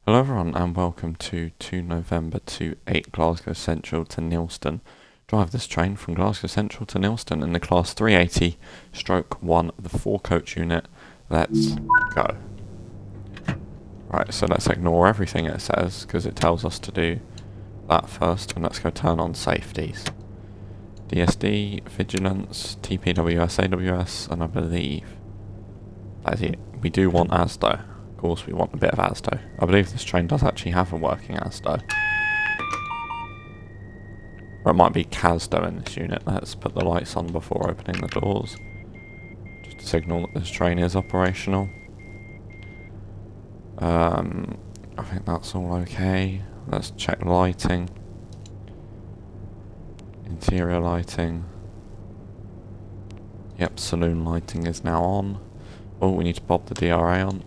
Hello everyone and welcome to 2 November to 8 Glasgow Central to Neilston. Drive this train from Glasgow Central to Neilston in the class 380 stroke 1 of the 4 coach unit. Let's go. Right, so let's ignore everything it says because it tells us to do that first, and let's go turn on safeties. DSD, Vigilance, TPWS, AWS, and I believe that is it. We do want ASDO. Of course we want a bit of ASDO. I believe this train does actually have a working ASDO. Or it might be CASDO in this unit. Let's put the lights on before opening the doors. Just to signal that this train is operational. I think that's all okay. Let's check lighting. Interior lighting. Yep, saloon lighting is now on. Oh, we need to bob the DRA on.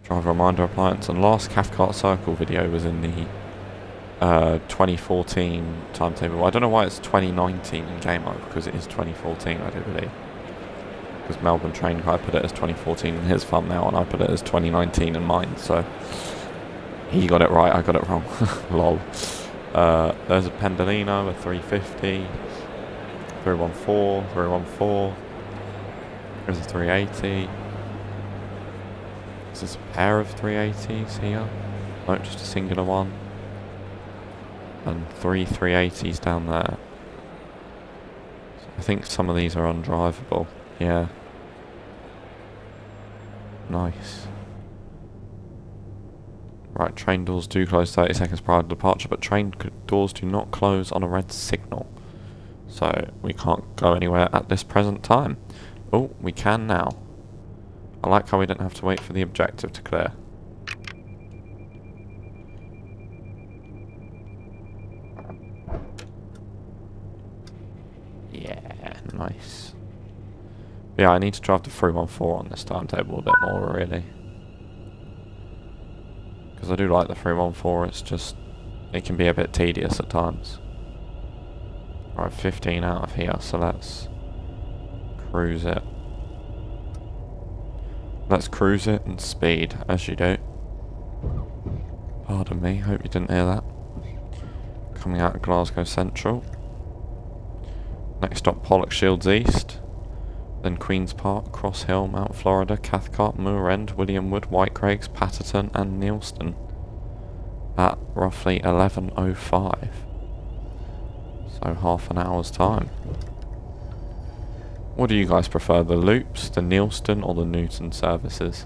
Driver reminder appliance, and last Cathcart circle video was in the 2014 timetable. I don't know why it's 2019 in game mode, because it is 2014 I do believe. Because Melbourne Train Guy put it as 2014 in his thumbnail and I put it as 2019 in mine, so he got it right, I got it wrong. Lol. There's a Pendolino, a 350, 314, 314, there's a 380. Is this a pair of 380s here? No, just a singular one. And 3 380s down there. So I think some of these are undrivable. Yeah. Nice. Right, train doors do close 30 seconds prior to departure, but train doors do not close on a red signal. So we can't go anywhere at this present time. Oh, we can now. I like how we don't have to wait for the objective to clear. Yeah, nice. Yeah, I need to drive the 314 on this timetable a bit more, really. Because I do like the 314, it's just, it can be a bit tedious at times. Right, 15 out of here, so let's cruise it. Let's cruise it and speed, as you do. Pardon me, hope you didn't hear that. Coming out of Glasgow Central. Next stop, Pollock Shields East. Then Queen's Park, Cross Hill, Mount Florida, Cathcart, Moor End, William Wood, White Craigs, Patterton and Neilston. At roughly 11:05. So half an hour's time. What do you guys prefer, the loops, the Neilston or the Newton services?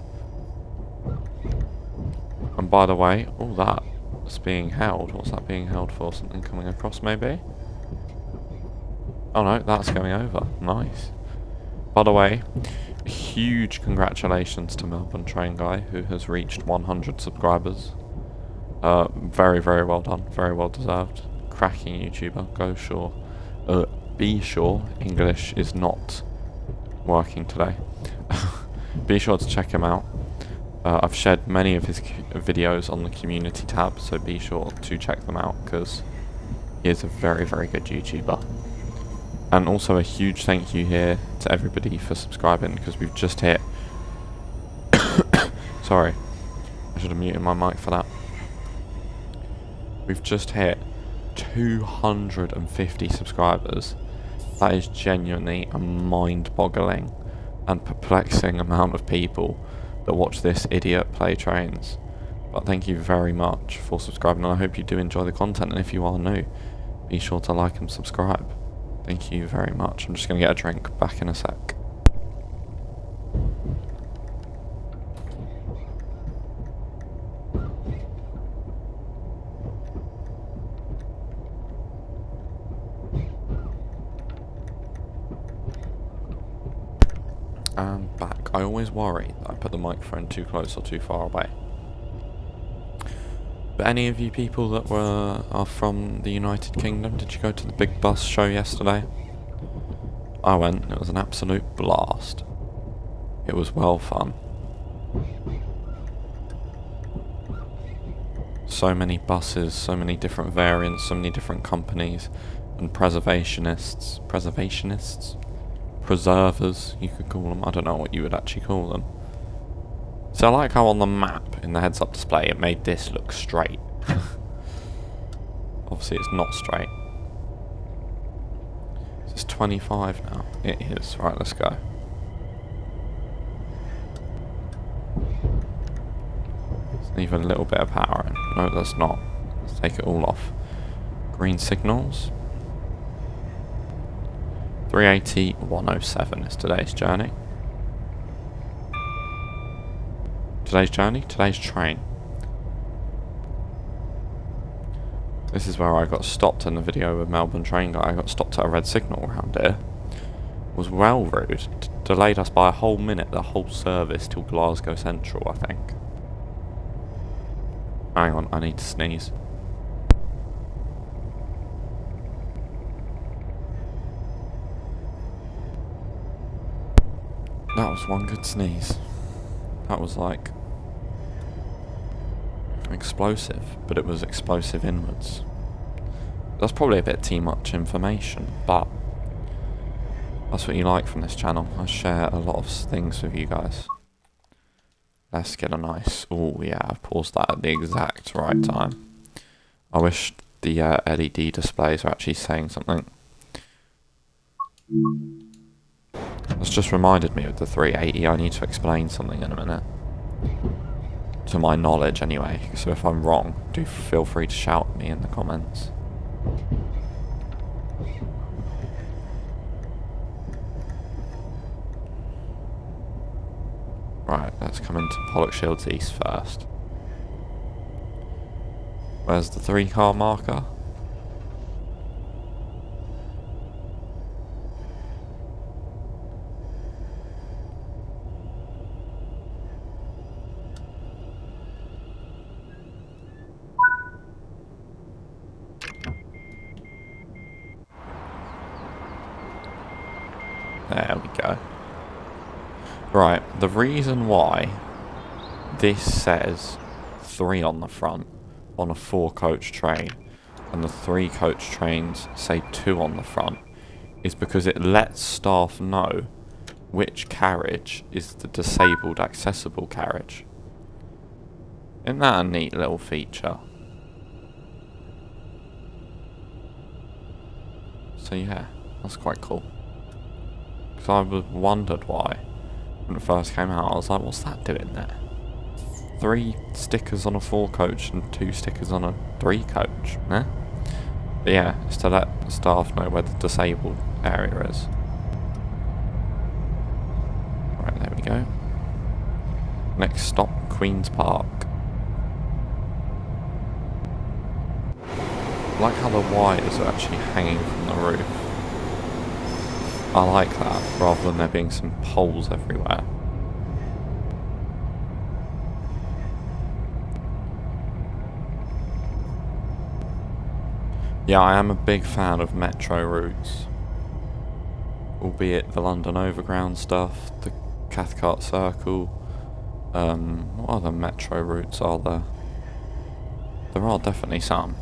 And by the way, all that's being held. What's that being held for? Something coming across maybe? Oh no, that's going over. Nice. By the way, huge congratulations to Melbourne Train Guy, who has reached 100 subscribers. Very, very well done. Very well deserved. Cracking YouTuber. Go sure. Be sure English is not working today. Be sure to check him out. I've shared many of his videos on the community tab, so be sure to check them out because he is a very, very good YouTuber. And also a huge thank you here to everybody for subscribing, because we've just hit sorry, I should have muted my mic for that. We've just hit 250 subscribers. That is genuinely a mind-boggling and perplexing amount of people that watch this idiot play trains. But thank you very much for subscribing, and I hope you do enjoy the content, and if you are new, be sure to like and subscribe. Thank you very much. I'm just going to get a drink. Back in a sec. I'm back. I always worry that I put the microphone too close or too far away. But any of you people that are from the United Kingdom, did you go to the big bus show yesterday? I went. It was an absolute blast. It was well fun. So many buses, so many different variants, so many different companies, and preservationists, preservers, you could call them. I don't know what you would actually call them. So I like how on the map, in the heads-up display, it made this look straight. Obviously it's not straight. It's 25 now. It is. Right, let's go. Let's leave a little bit of power in. No, that's not. Let's take it all off. Green signals. 380, 107 is today's journey. Today's journey? Today's train. This is where I got stopped in the video with Melbourne train guy. I got stopped at a red signal around here. Was well rude. Delayed us by a whole minute, the whole service till Glasgow Central, I think. Hang on, I need to sneeze. That was one good sneeze. That was like explosive, but it was explosive inwards. That's probably a bit too much information, but that's what you like from this channel. I share a lot of things with you guys. Let's get a nice... Oh yeah, I've paused that at the exact right time. I wish the LED displays were actually saying something. That's just reminded me of the 380. I need to explain something in a minute. To my knowledge, anyway. So if I'm wrong, do feel free to shout at me in the comments. Right, let's come into Pollock Shields East first. Where's the 3-car marker? There we go. Right, the reason why this says 3 on the front on a 4-coach train and the 3-coach trains say 2 on the front is because it lets staff know which carriage is the disabled accessible carriage. Isn't that a neat little feature? So yeah, that's quite cool. Because I wondered why. When it first came out, I was like, what's that doing there? 3 stickers on a 4-coach and 2 stickers on a 3-coach, eh? But yeah, it's to let the staff know where the disabled area is. Right, there we go. Next stop, Queen's Park. I like how the wires are actually hanging from the roof. I like that, rather than there being some poles everywhere. Yeah, I am a big fan of metro routes. Albeit the London Overground stuff, the Cathcart Circle. What other metro routes are there? There are definitely some.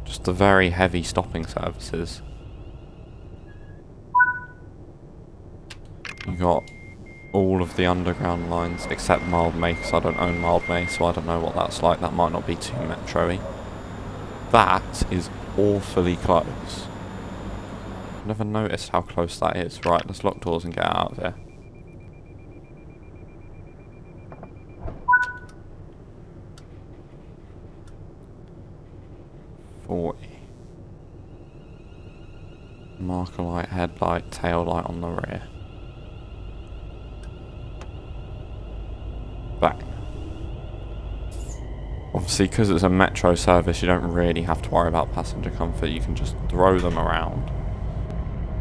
Just the very heavy stopping services. You got all of the underground lines except Mildmay, because I don't own Mildmay, so I don't know what that's like. That might not be too metro-y. That is awfully close. I've never noticed how close that is. Right, let's lock doors and get out of here. Marker light, headlight, tail light on the rear. Back. Obviously, because it's a metro service, you don't really have to worry about passenger comfort. You can just throw them around.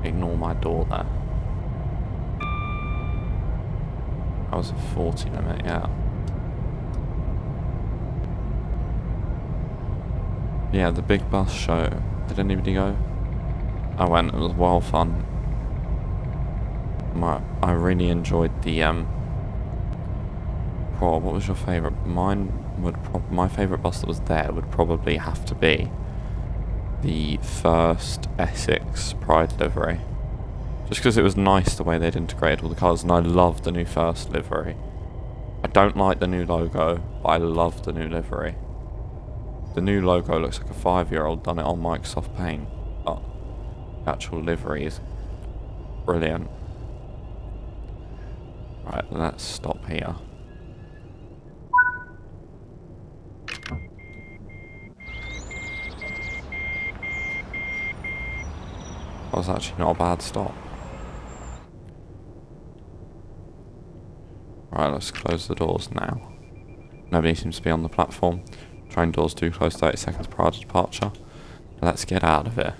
Ignore my door there. That was a 40 limit, yeah. Yeah, the big bus show. Did anybody go? I went, it was well fun. I really enjoyed the, what was your favourite? My favourite bus that was there would probably have to be the first Essex Pride livery. Just because it was nice the way they'd integrated all the colours, and I love the new first livery. I don't like the new logo, but I love the new livery. The new logo looks like a 5-year-old done it on Microsoft Paint, but the actual livery is brilliant. Right, let's stop here. That was actually not a bad stop. Right, let's close the doors now. Nobody seems to be on the platform. Train doors do close 30 seconds prior to departure. Let's get out of here.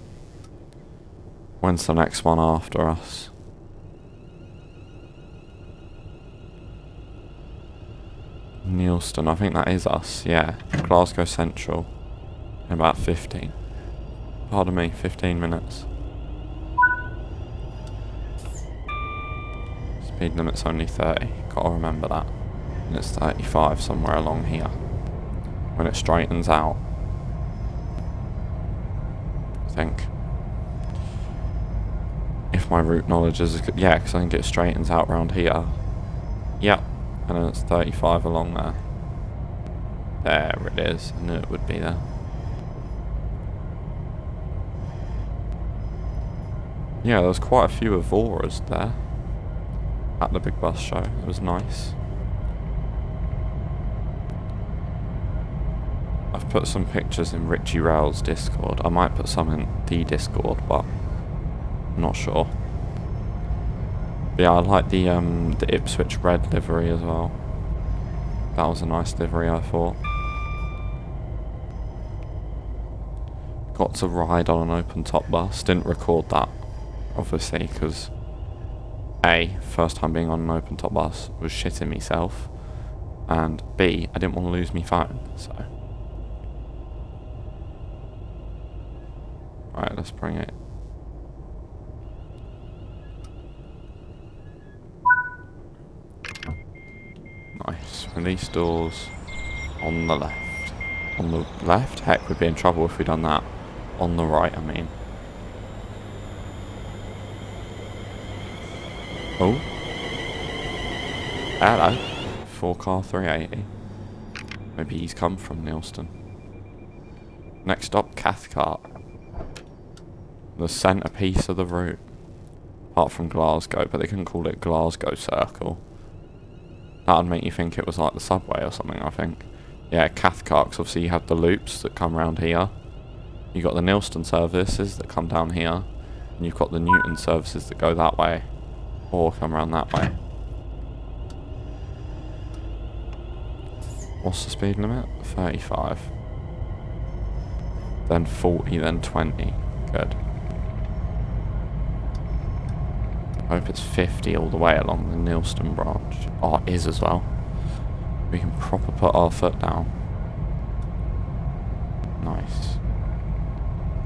When's the next one after us? Neilston, I think that is us, yeah. Glasgow Central. In about 15. Pardon me, 15 minutes. Speed limit's only 30, gotta remember that. And it's 35 somewhere along here. When it straightens out. I think. If my route knowledge is good, yeah, because I think it straightens out around here. Yep, and then it's 35 along there. There it is, I knew it would be there. Yeah, there was quite a few Auroras there. At the big bus show, it was nice. I've put some pictures in Richie Rail's Discord. I might put some in the Discord, but I'm not sure. But yeah, I like the Ipswich red livery as well. That was a nice livery, I thought. Got to ride on an open top bus. Didn't record that, obviously, because A, first time being on an open top bus, was shitting myself, and B, I didn't want to lose my phone, so. Right, let's bring it. Nice. Release doors on the left. On the left? Heck, we'd be in trouble if we'd done that. On the right, I mean. Oh. Hello. 4-car 380. Maybe he's come from Neilston. Next stop, Cathcart. The centrepiece of the route. Apart from Glasgow, but they couldn't call it Glasgow Circle. That would make you think it was like the subway or something, I think. Yeah, Cathcart, 'cause obviously you have the loops that come round here. You've got the Neilston services that come down here. And you've got the Newton services that go that way. Or come around that way. What's the speed limit? 35. Then 40, then 20. Good. I hope it's 50 all the way along the Neilston branch. Oh, it is as well. We can proper put our foot down. Nice.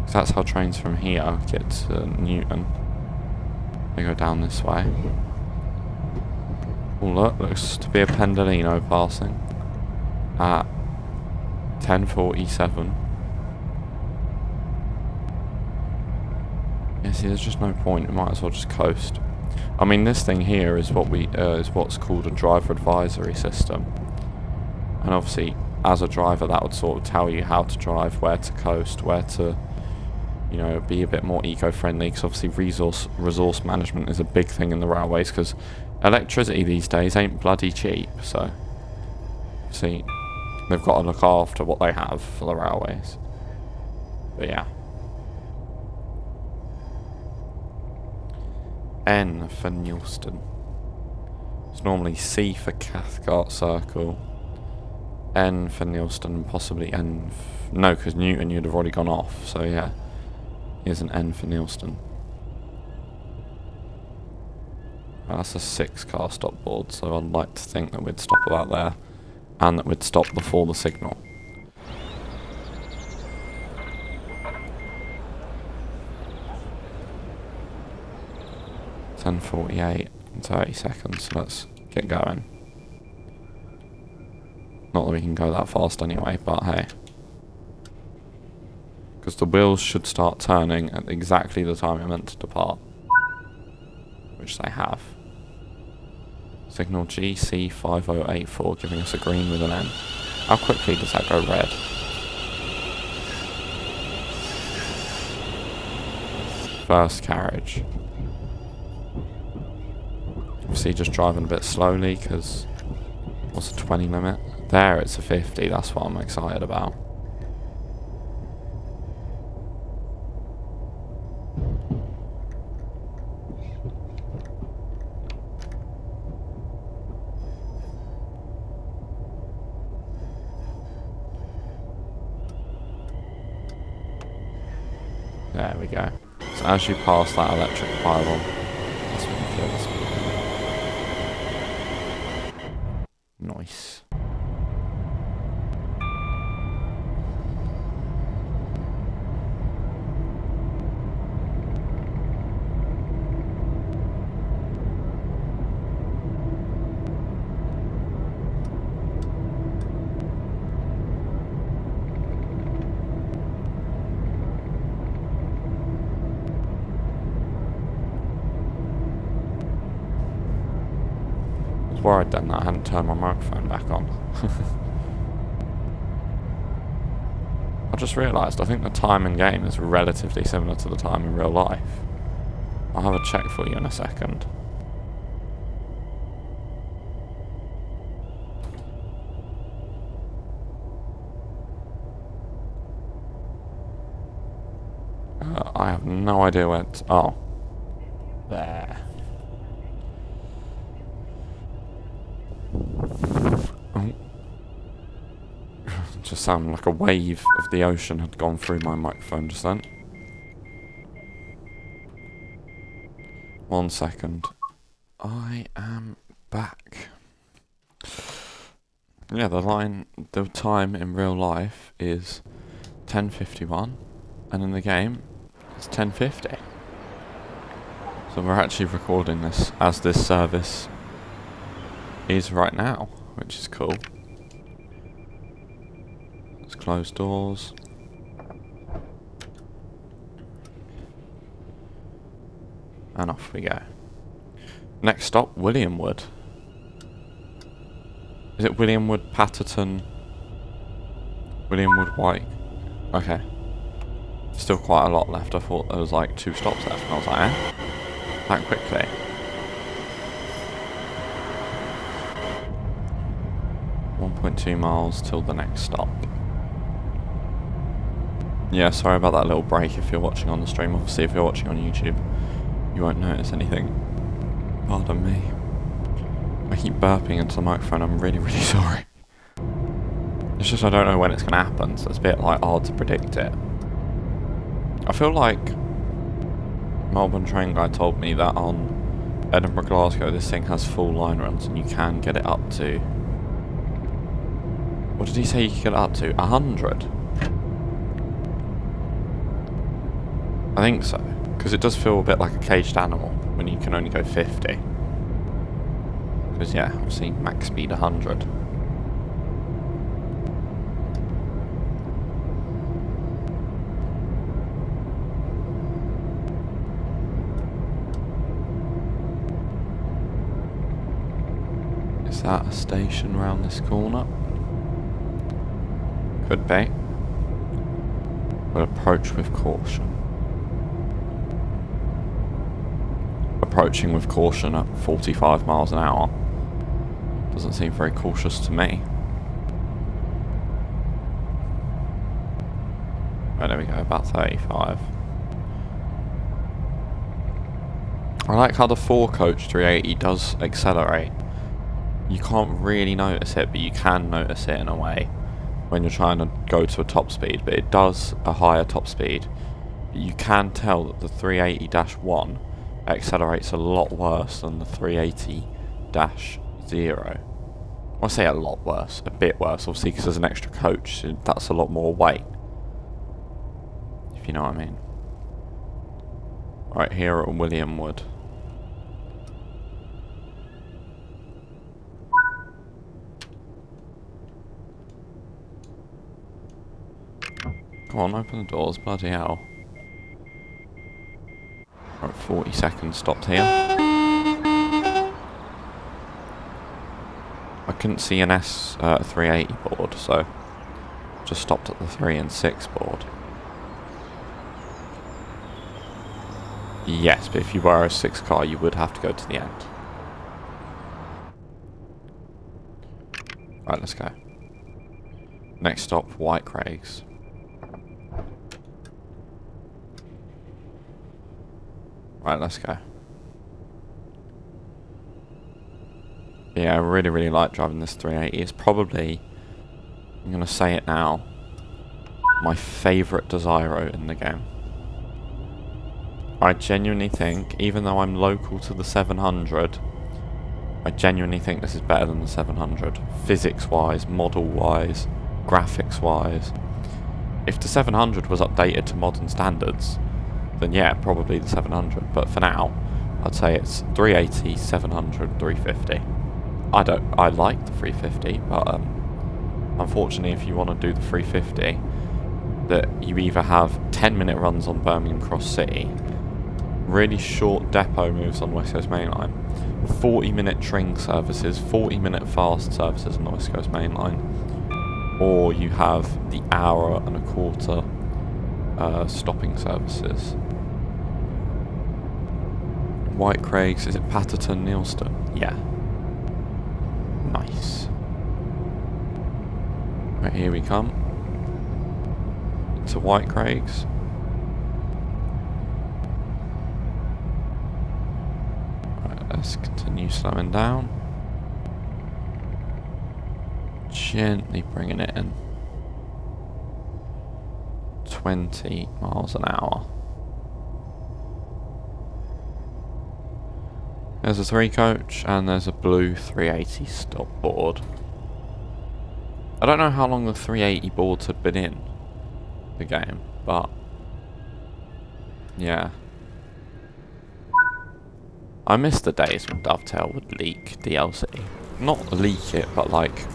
'Cause that's how trains from here get to Newton. They go down this way. Oh look, looks to be a Pendolino passing. At 10:47. Yeah, see, there's just no point. We might as well just coast. I mean, this thing here is what is what's called a driver advisory system, and obviously, as a driver, that would sort of tell you how to drive, where to coast, where to, you know, be a bit more eco-friendly. Because obviously, resource management is a big thing in the railways. Because electricity these days ain't bloody cheap. So, see, they've got to look after what they have for the railways. But yeah. N for Neilston. It's normally C for Cathcart Circle. N for Neilston, and possibly N. No, because Newton you'd have already gone off. So yeah, here's an N for Neilston. That's a 6-car stop board, so I'd like to think that we'd stop about there, and that we'd stop before the signal. .48 in 30 seconds, so let's get going. Not that we can go that fast anyway, but hey. Because the wheels should start turning at exactly the time you're meant to depart. which they have. Signal GC5084 giving us a green with an N. How quickly does that go red? First carriage. Obviously just driving a bit slowly because what's a 20 limit? There it's a 50, that's what I'm excited about. There we go. So as you pass that electric pylon, that's when you feel the speed. Nice. I was worried then that I hadn't turned my microphone back on. I just realised I think the time in game is relatively similar to the time in real life. I'll have a check for you in a second. I have no idea where it's... Oh. There. Oh. Just sounded like a wave of the ocean had gone through my microphone just then. 1 second. I am back. Yeah, the time in real life is 10:51, and in the game it's 10:50. So we're actually recording this as this service is right now, which is cool. Let's close doors. And off we go. Next stop, Williamwood. Is it Williamwood, Patterton, Williamwood, White? Okay. Still quite a lot left. I thought there was like 2 stops left, and I was like, eh? That quickly. .2 miles till the next stop. Yeah, sorry about that little break if you're watching on the stream. Obviously, if you're watching on YouTube, you won't notice anything. Pardon me. I keep burping into the microphone. I'm really, really sorry. It's just I don't know when it's going to happen, so it's a bit like hard to predict it. I feel like Melbourne train guy told me that on Edinburgh Glasgow this thing has full line runs and you can get it up to... What did he say you could get it up to? 100? I think so. Because it does feel a bit like a caged animal when you can only go 50. Because yeah, I've seen max speed 100. Is that a station round this corner? Could be. But approach with caution. Approaching with caution at 45 miles an hour doesn't seem very cautious to me. Oh, there we go, about 35. I like how the 4-coach 380 does accelerate. You can't really notice it, but you can notice it in a way when you're trying to go to a top speed, but it does a higher top speed. But you can tell that the 380-1 accelerates a lot worse than the 380-0. I say a lot worse, a bit worse, obviously, because there's an extra coach, so that's a lot more weight. If you know what I mean. Right here at Williamwood. Come on, open the doors, bloody hell. Right, 40 seconds stopped here. I couldn't see an 380 board, so just stopped at the 3 and 6 board. Yes, but if you were a 6 car, you would have to go to the end. Right, let's go. Next stop, White Craigs. Right, let's go. Yeah, I really, really like driving this 380. It's probably, I'm going to say it now, my favourite Desiro in the game. I genuinely think, even though I'm local to the 700, I genuinely think this is better than the 700. Physics-wise, model-wise, graphics-wise. If the 700 was updated to modern standards, then yeah, probably the 700. But for now, I'd say it's 380, 700, 350. I like the 350, but unfortunately, if you want to do the 350, that you either have 10-minute runs on Birmingham Cross City, really short depot moves on West Coast Main Line, 40-minute train services, 40-minute fast services on the West Coast Main Line, or you have the hour and a quarter stopping services. White Craigs, is it Patterton, Neilston? Yeah. Nice. Right, here we come. To White Craigs. Right, let's continue slowing down. Gently bringing it in. 20 miles an hour. There's a 3 coach and there's a blue 380 stop board. I don't know how long the 380 boards had been in the game, but yeah. I miss the days when Dovetail would leak DLC. Not leak it, but like,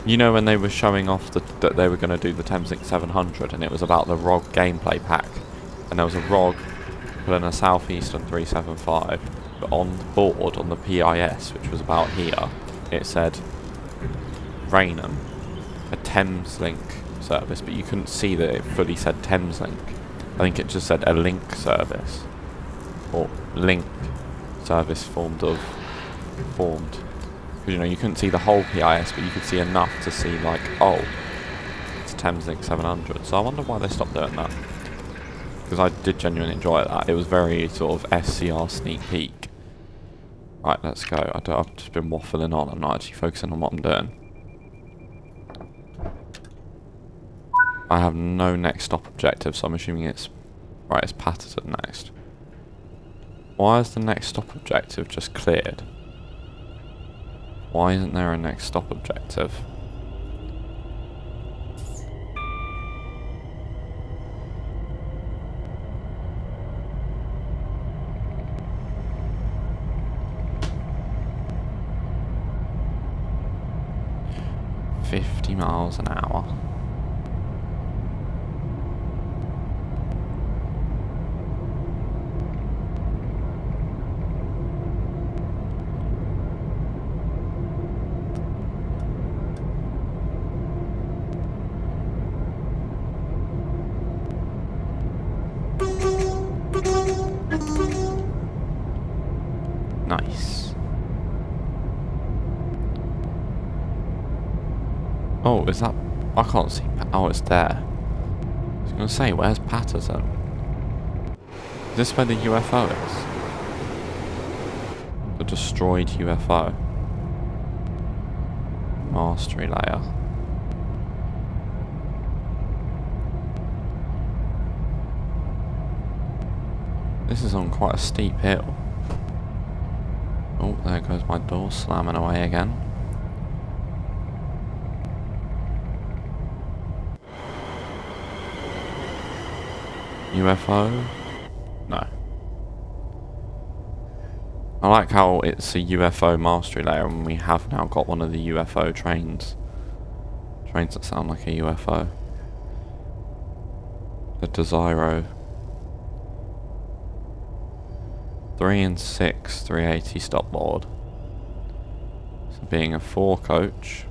you know, when they were showing off that they were going to do the Thameslink 700 and it was about the ROG gameplay pack, and there was a ROG pulling a Southeastern 375, but on the board, on the PIS, which was about here, it said Rainham, a Thameslink service, but you couldn't see that it fully said Thameslink. I think it just said a link service, or link service because, you know, you couldn't see the whole PIS, but you could see enough to see like, oh, it's Thameslink 700. So I wonder why they stopped doing that, because I did genuinely enjoy that. It was very sort of SCR sneak peek. Right, let's go. I've just been waffling on. I'm not actually focusing on what I'm doing. I have no next stop objective, so I'm assuming it's... Right, it's Patterton next. Why is the next stop objective just cleared? Why isn't there a next stop objective? miles an hour. Nice. Oh, is that... I can't see... Oh, it's there. I was going to say, where's Patterson? Is this where the UFO is? The destroyed UFO. Mastery layer. This is on quite a steep hill. Oh, there goes my door slamming away again. UFO? No. I like how it's a UFO mastery layer and we have now got one of the UFO trains. Trains that sound like a UFO. The Desiro. 3 and 6, 380 stop board. Being a 4 coach,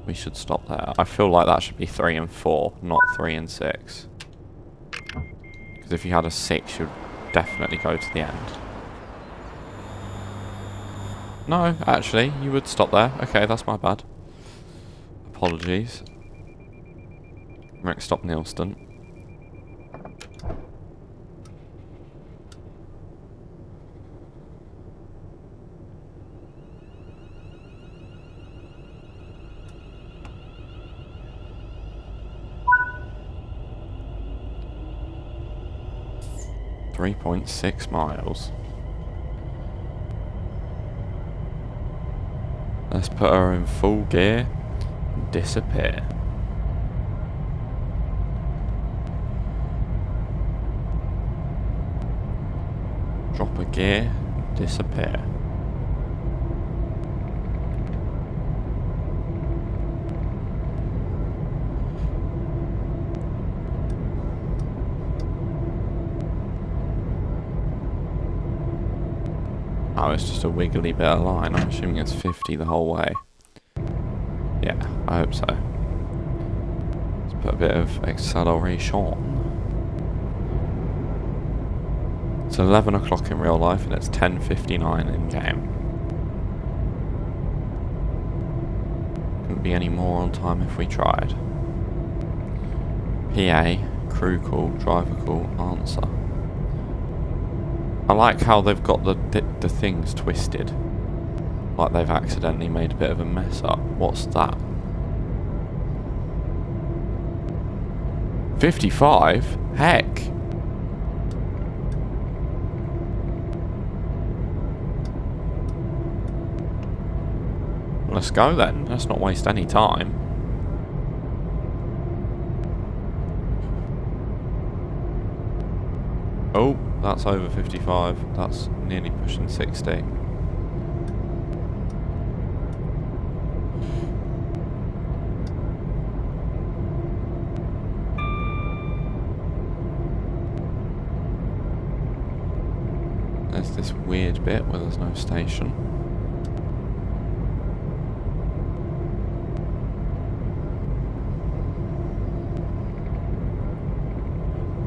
we should stop there. I feel like that should be 3 and 4, not 3 and 6. Because if you had a 6, you'd definitely go to the end. No, actually, you would stop there. Okay, that's my bad. Apologies. Next stop, Neilston. .6 miles. Let's put her in full gear and disappear. Drop a gear, disappear. Oh, it's just a wiggly bit of line. I'm assuming it's 50 the whole way. Yeah, I hope so. Let's put a bit of acceleration. It's 11 o'clock in real life and it's 10:59 in game. Couldn't be any more on time if we tried. PA, crew call, driver call, answer. I like how they've got the things twisted. Like they've accidentally made a bit of a mess up. What's that? 55? Heck! Let's go then. Let's not waste any time. Oh, that's over 55. That's nearly pushing 60. There's this weird bit where there's no station.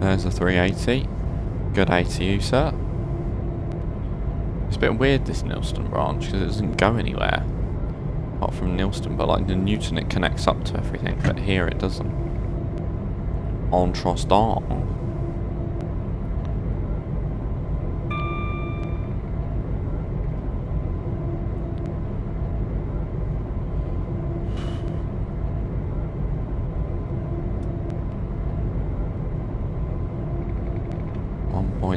There's a 380. Good day to you, sir. It's a bit weird, this Neilston branch, because it doesn't go anywhere. Apart from Neilston, but like the Newton, it connects up to everything, but here it doesn't. Interesting.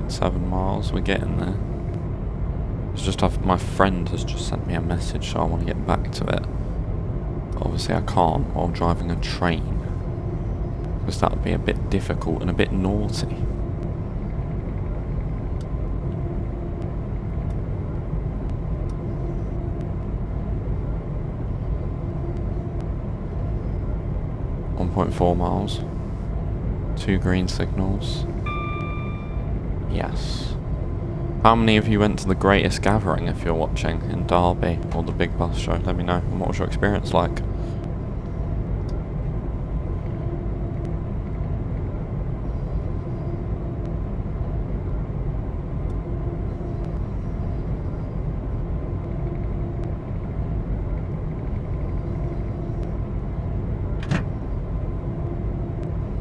.7 miles, we're getting there. It's just my friend has just sent me a message, so I want to get back to it. But obviously I can't while driving a train, because that would be a bit difficult and a bit naughty. .4 miles. 2 green signals. Yes. How many of you went to the Greatest Gathering if you're watching in Derby or the Big Bus Show? Let me know. And what was your experience like?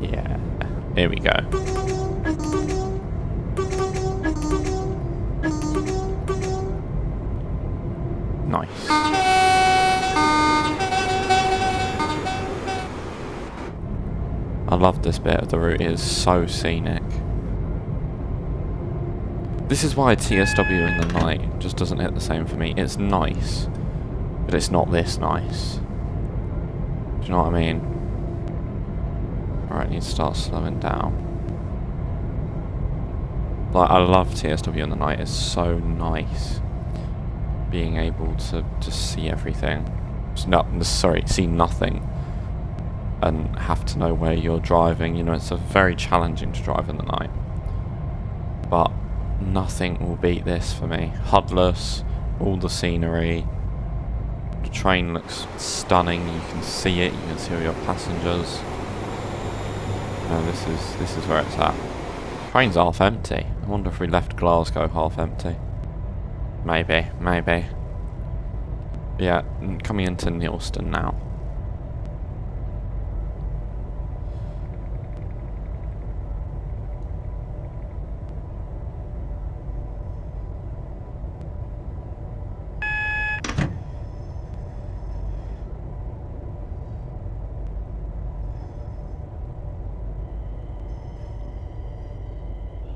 Yeah. Here we go. Nice. I love this bit of the route. It is so scenic. This is why TSW in the night just doesn't hit the same for me. It's nice, but it's not this nice. Do you know what I mean? Alright, I need to start slowing down. Like, I love TSW in the night. It's so nice being able to just see everything. See nothing and have to know where you're driving. You know, it's very challenging to drive in the night. But nothing will beat this for me. HUDless, all the scenery, The train looks stunning. You can see it. You can see all your passengers. This is where it's at. Train's half empty. I wonder if we left Glasgow half empty. Maybe. Yeah, coming into Neilston now.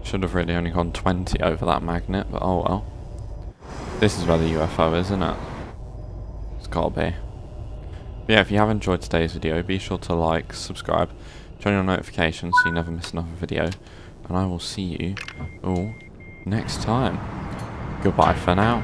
Should have really only gone 20 over that magnet, but oh well. This is where the UFO is, isn't it? It's gotta be. But yeah, if you have enjoyed today's video, be sure to like, subscribe, turn on notifications so you never miss another video. And I will see you all next time. Goodbye for now.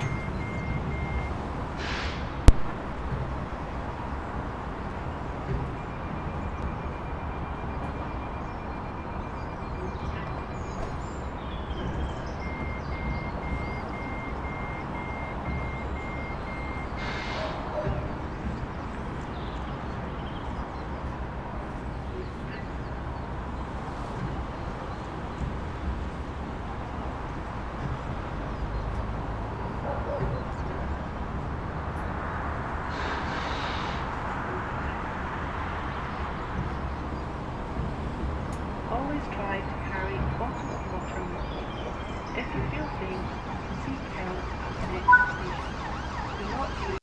Always try to carry a bottle of water with you. If you feel faint, seek help at the next station. Do not use